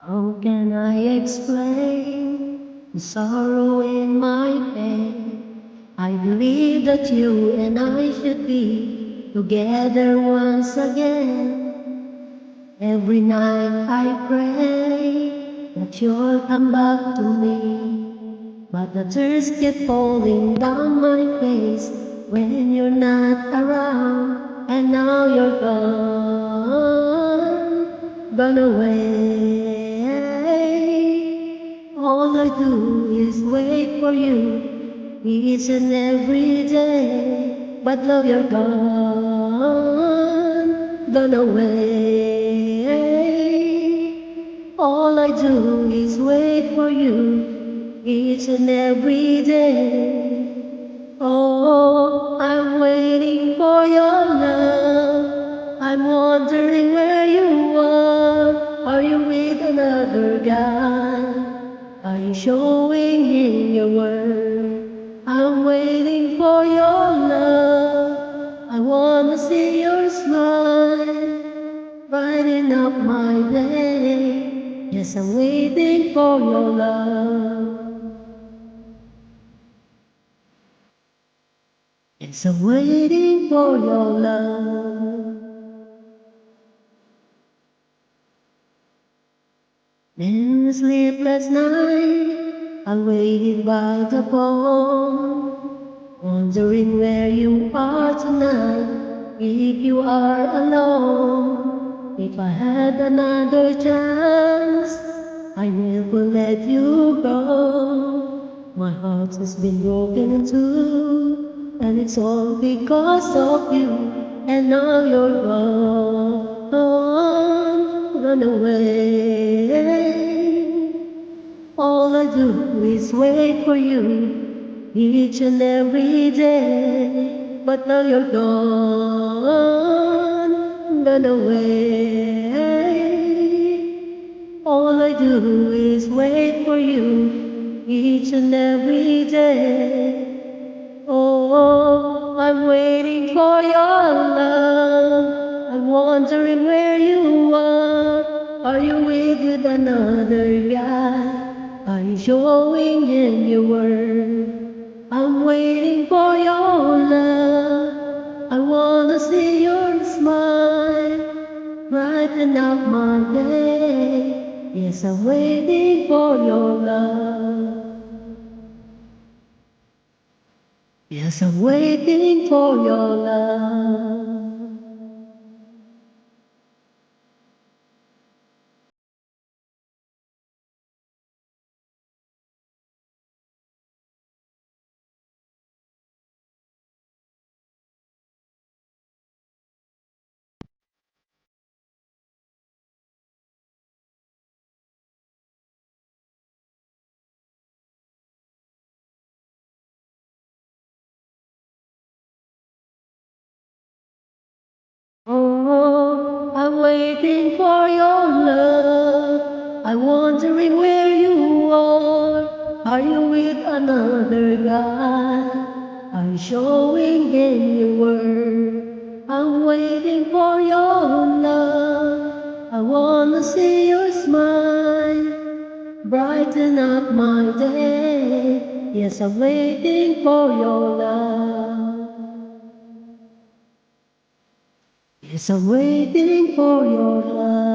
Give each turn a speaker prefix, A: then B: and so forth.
A: How can I explain the sorrow in my pain? I believe that you and I should be together once again. Every night I pray that you'll come back to me. But the tears keep falling down my face when you're not around. And now you're gone away. All I do is wait for you each and every day. But now you're gone away. All I do is wait for you each and every day. Oh, I'm waiting for your love. I'm wondering where you are. Are you with another guy? Are you showing in your world? I'm waiting for your love. I wanna see your smile, brighten up my day. Yes, I'm waiting for your love. Yes, I'm waiting for your love. In a sleepless night, I waited by the phone, wondering where you are tonight. If you are alone, if I had another chance, I never let you go. My heart has been broken in two, and it's all because of you. And now you're gone away. All I do is wait for you each and every day. But now you're gone away. All I do is wait for you each and every day. Oh, I'm waiting for your love. I'm wondering where you are. Are you with another guy? Are you showing in your word? I'm waiting for your love. I wanna see your smile, brighten up my day. Yes, I'm waiting for your love. Yes, I'm waiting for your love. Oh, I'm waiting for your love. I'm wondering where you are. Are you with another guy? Are you showing in your word? I'm waiting for your love. I wanna see your smile, brighten up my day. Yes, I'm waiting for your love. Yes, I'm waiting for your love.